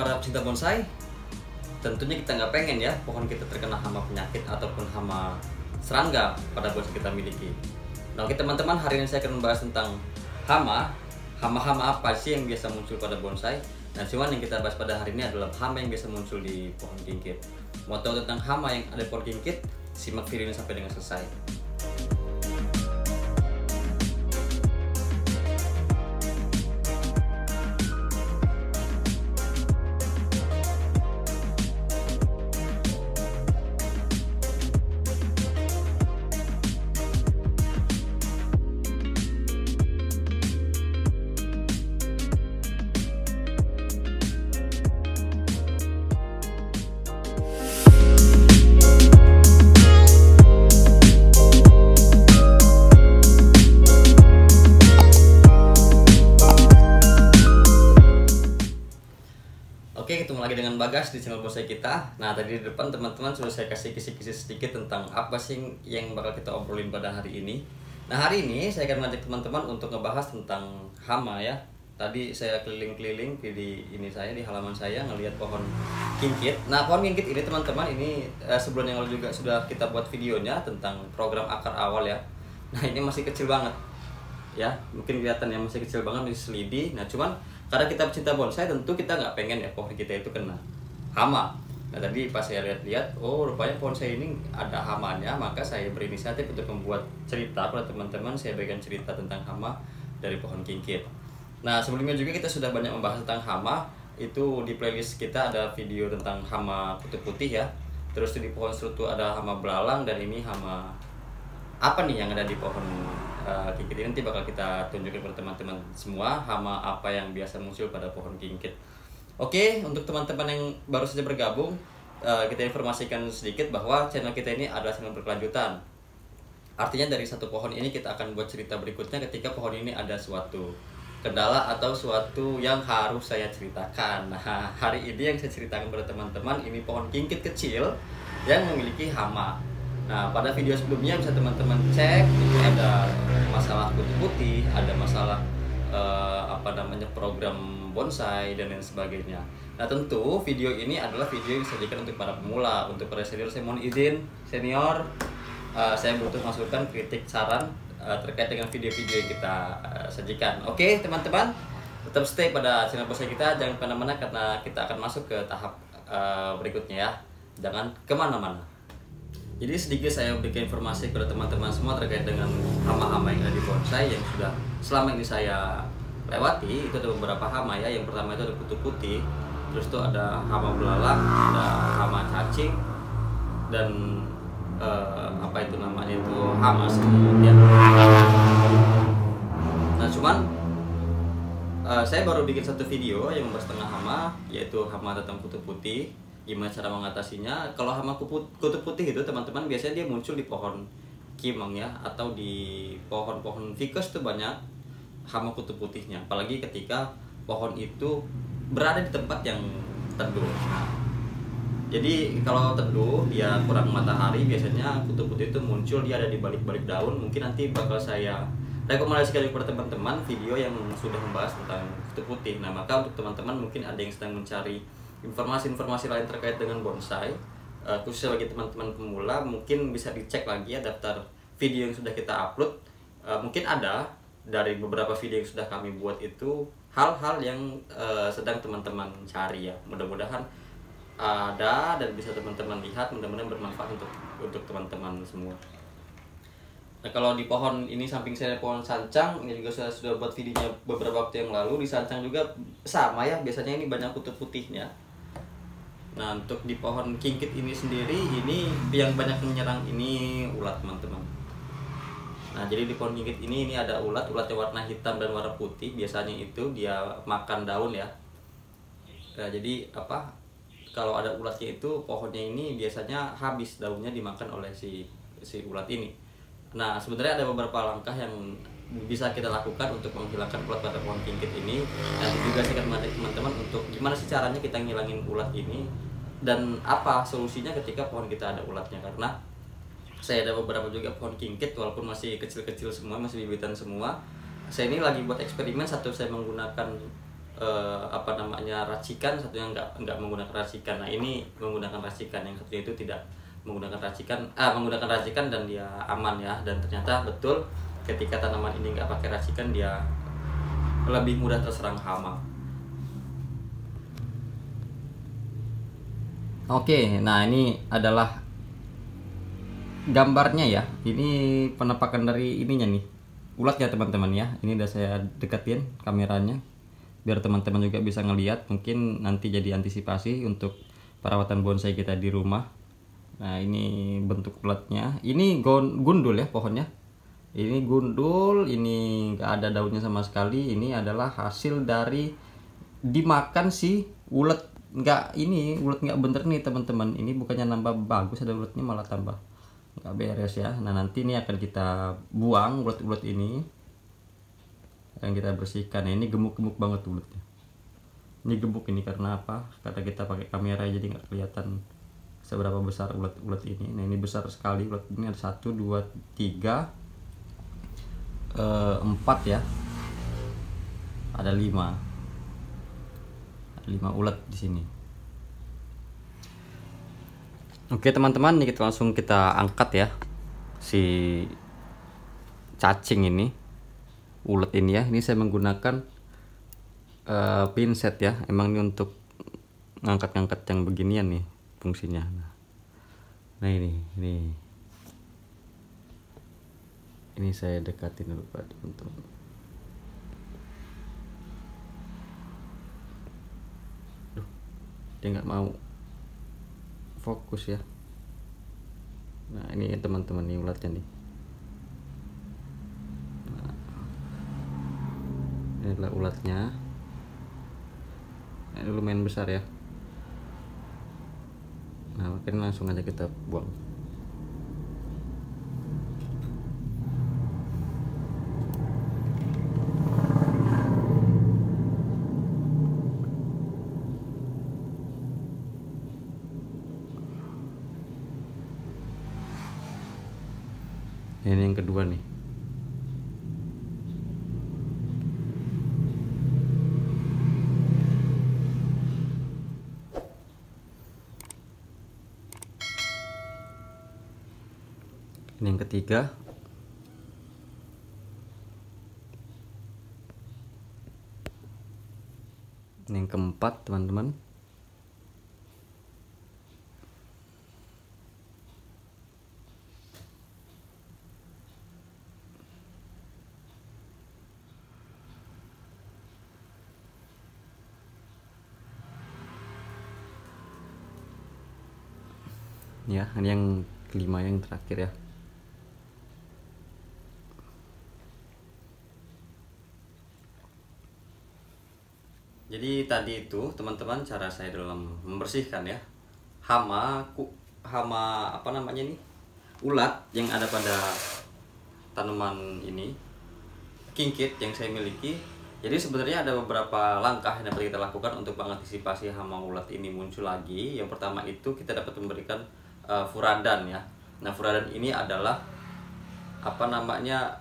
para pecinta bonsai, tentunya kita nggak pengen ya pohon kita terkena hama penyakit ataupun hama serangga pada bonsai kita miliki. Nah, oke teman-teman, hari ini saya akan membahas tentang hama-hama apa sih yang biasa muncul pada bonsai. Nah, cuman yang kita bahas pada hari ini adalah hama yang biasa muncul di pohon kingkit. Mau tahu tentang hama yang ada di pohon kingkit? Simak video ini sampai dengan selesai. Oke, ketemu lagi dengan Bagas di channel bonsai kita. Nah, tadi di depan teman-teman sudah saya kasih kisi-kisi sedikit tentang apa sih yang bakal kita obrolin pada hari ini. Nah, hari ini saya akan mengajak teman-teman untuk ngebahas tentang hama ya. Tadi saya keliling-keliling di saya di halaman saya ngelihat pohon kingkit. Nah, pohon kingkit ini teman-teman ini sebulan yang lalu juga sudah kita buat videonya tentang program akar awal ya. Nah, ini masih kecil banget. Ya, mungkin kelihatan ya masih kecil banget, masih selidi. Nah, cuman karena kita pecinta bonsai, tentu kita nggak pengen ya pohon kita itu kena hama. Nah, tadi pas saya lihat-lihat, oh rupanya pohon saya ini ada hamanya, maka saya berinisiatif untuk membuat cerita pada teman-teman. Saya bagikan cerita tentang hama dari pohon kingkit. Nah, sebelumnya juga kita sudah banyak membahas tentang hama. Itu di playlist kita ada video tentang hama kutub putih ya. Terus di pohon serutu ada hama belalang, dan ini hama apa nih yang ada di pohon kingkit ini. Nanti bakal kita tunjukin kepada teman-teman semua hama apa yang biasa muncul pada pohon kingkit. Oke, untuk teman-teman yang baru saja bergabung, kita informasikan sedikit bahwa channel kita ini adalah channel berkelanjutan. Artinya dari satu pohon ini kita akan buat cerita berikutnya ketika pohon ini ada suatu kendala atau suatu yang harus saya ceritakan. Nah, hari ini yang saya ceritakan kepada teman-teman ini pohon kingkit kecil yang memiliki hama. Nah, pada video sebelumnya bisa teman-teman cek, ini ada masalah kutub putih, ada masalah program bonsai dan lain sebagainya. Nah, tentu video ini adalah video yang disajikan untuk para pemula. Untuk para senior, saya mohon izin senior, saya butuh masukan, kritik, saran terkait dengan video-video yang kita sajikan. Oke teman-teman, tetap stay pada channel bonsai kita, jangan kemana-mana karena kita akan masuk ke tahap berikutnya ya. Jangan kemana-mana. Jadi sedikit saya berikan informasi kepada teman-teman semua terkait dengan hama-hama yang ada di bonsai yang sudah selama ini saya lewati. Itu ada beberapa hama ya. Yang pertama itu ada kutub putih, terus itu ada hama belalang, ada hama cacing, dan apa itu namanya itu hama semut ya. Nah, cuman saya baru bikin satu video yang membahas tentang hama, yaitu hama tentang kutub putih, gimana cara mengatasinya. Kalau hama kutub putih itu teman-teman biasanya dia muncul di pohon kimeng ya, atau di pohon-pohon ficus tuh banyak hama kutub putihnya, apalagi ketika pohon itu berada di tempat yang teduh. Nah, jadi kalau teduh dia kurang matahari, biasanya kutub putih itu muncul, dia ada di balik-balik daun. Mungkin nanti bakal saya rekomendasikan kepada teman-teman video yang sudah membahas tentang kutub putih. Nah, maka untuk teman-teman mungkin ada yang sedang mencari informasi-informasi lain terkait dengan bonsai, khususnya bagi teman-teman pemula, mungkin bisa dicek lagi ya daftar video yang sudah kita upload. Mungkin ada dari beberapa video yang sudah kami buat itu hal-hal yang sedang teman-teman cari ya. Mudah-mudahan ada dan bisa teman-teman lihat, mudah-mudahan bermanfaat untuk teman-teman semua. Nah, kalau di pohon ini samping saya pohon sancang, ini juga saya sudah buat videonya beberapa waktu yang lalu. Di sancang juga sama ya, biasanya ini banyak kutub putihnya. Nah, untuk di pohon kingkit ini sendiri, ini yang banyak menyerang ini ulat teman-teman. Nah, jadi di pohon kingkit ini ada ulatnya warna hitam dan warna putih. Biasanya itu dia makan daun ya. Nah, jadi kalau ada ulatnya itu pohonnya ini biasanya habis daunnya dimakan oleh si ulat ini. Nah, sebenarnya ada beberapa langkah yang bisa kita lakukan untuk menghilangkan ulat pada pohon kingkit ini. Dan juga saya akan mengajak teman-teman untuk gimana sih caranya kita ngilangin ulat ini, dan apa solusinya ketika pohon kita ada ulatnya. Karena saya ada beberapa juga pohon kingkit, walaupun masih kecil-kecil semua, masih bibitan semua. Saya ini lagi buat eksperimen. Satu, saya menggunakan apa namanya, racikan, satunya nggak menggunakan racikan. Nah ini menggunakan racikan, yang satunya itu tidak menggunakan racikan, menggunakan racikan dan dia aman ya. Dan ternyata betul, ketika tanaman ini nggak pakai racikan dia lebih mudah terserang hama. Oke, nah ini adalah gambarnya ya. Ini penampakan dari ininya nih, ulatnya teman-teman ya. Ini udah saya deketin kameranya biar teman-teman juga bisa ngelihat, mungkin nanti jadi antisipasi untuk perawatan bonsai kita di rumah. Nah ini bentuk ulatnya. Ini gundul ya pohonnya. Ini gundul, ini nggak ada daunnya sama sekali. Ini adalah hasil dari dimakan si ulet. Ulet nggak bener nih teman-teman. Ini bukannya nambah bagus, ada uletnya malah tambah nggak beres ya. Nah nanti ini akan kita buang ulet-ulet ini, akan kita bersihkan. Nah, ini gemuk-gemuk banget uletnya. Ini gemuk ini karena apa? Karena kita pakai kamera jadi nggak kelihatan seberapa besar ulet-ulet ini. Nah ini besar sekali ulet ini, ada 1, 2, 3, 4 ya. Ada 5 ulet di sini. Oke teman-teman, ini kita angkat ya si cacing ini, ulet ini ya. Ini saya menggunakan pinset ya. Emang ini untuk ngangkat-ngangkat yang beginian nih fungsinya. Nah ini saya dekatin dulu Pak teman-teman. Dia nggak mau fokus ya. Nah ini teman-teman, nih ulatnya nih. Nah, ini adalah ulatnya. Ini lumayan besar ya. Nah makanya langsung aja kita buang. Ini yang kedua nih. Ini yang ketiga. Ini yang keempat teman-teman. Ya, ini yang kelima, yang terakhir ya. Jadi tadi itu teman-teman cara saya dalam membersihkan ya hama apa namanya nih, ulat yang ada pada tanaman ini, kingkit yang saya miliki. Jadi sebenarnya ada beberapa langkah yang dapat kita lakukan untuk mengantisipasi hama ulat ini muncul lagi. Yang pertama itu kita dapat memberikan furadan ya. Nah furadan ini adalah apa namanya,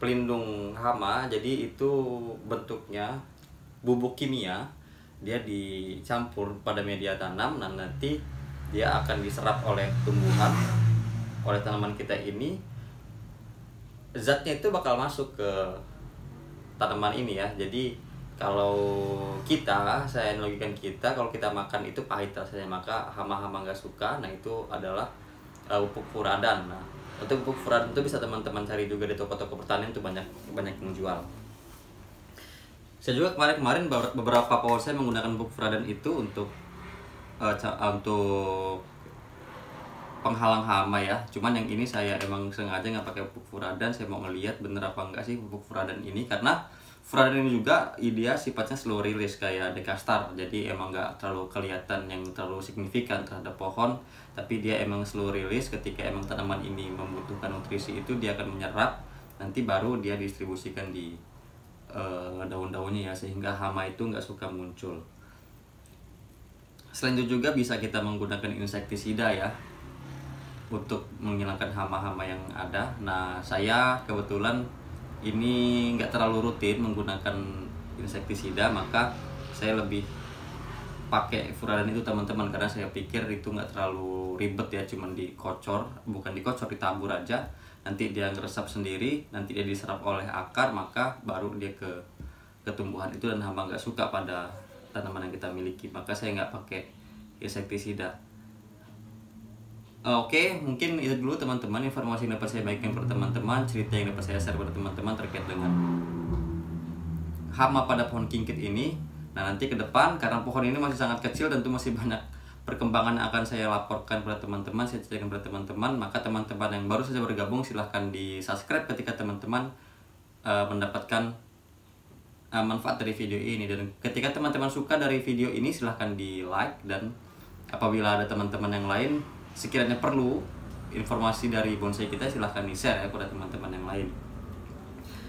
pelindung hama. Jadi itu bentuknya bubuk kimia, dia dicampur pada media tanam. Nah nanti dia akan diserap oleh tumbuhan, oleh tanaman kita ini. Zatnya itu bakal masuk ke tanaman ini ya. Jadi kalau saya analogikan kita, kalau kita makan itu pahit rasanya, maka hama-hama nggak suka. Nah itu adalah pupuk furadan. Nah untuk pupuk furadan itu bisa teman-teman cari juga di toko-toko pertanian, itu banyak yang jual. Saya juga kemarin beberapa pohon saya menggunakan pupuk furadan itu untuk penghalang hama ya. Cuman yang ini saya emang sengaja nggak pakai pupuk furadan. Saya mau ngelihat bener apa enggak sih pupuk furadan ini, karena furadan ini juga dia sifatnya slow release kayak Dekastar. Jadi emang nggak terlalu kelihatan yang terlalu signifikan terhadap pohon, tapi dia emang slow release. Ketika emang tanaman ini membutuhkan nutrisi itu dia akan menyerap, nanti baru dia distribusikan di daun-daunnya ya, sehingga hama itu nggak suka muncul. Selain itu juga bisa kita menggunakan insektisida ya untuk menghilangkan hama-hama yang ada. Nah saya kebetulan ini nggak terlalu rutin menggunakan insektisida, maka Saya lebih pakai furadan itu teman-teman, karena saya pikir itu nggak terlalu ribet ya, cuman bukan dikocor, ditabur aja, nanti dia ngeresap sendiri, nanti dia diserap oleh akar, maka baru dia ke tumbuhan itu, dan hama nggak suka pada tanaman yang kita miliki, maka saya nggak pakai insektisida. Oke, mungkin itu dulu teman-teman informasi yang dapat saya bagikan kepada teman-teman, cerita yang dapat saya share kepada teman-teman terkait dengan hama pada pohon kingkit ini. Nah, nanti ke depan karena pohon ini masih sangat kecil dan itu masih banyak perkembangan yang akan saya laporkan kepada teman-teman, saya ceritakan kepada teman-teman. Maka teman-teman yang baru saja bergabung silahkan di subscribe ketika teman-teman mendapatkan manfaat dari video ini, dan ketika teman-teman suka dari video ini silahkan di like, dan apabila ada teman-teman yang lain sekiranya perlu informasi dari bonsai kita silahkan di share ya kepada teman-teman yang lain.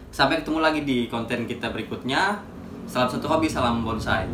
Sampai ketemu lagi di konten kita berikutnya. Salam satu hobi, salam bonsai.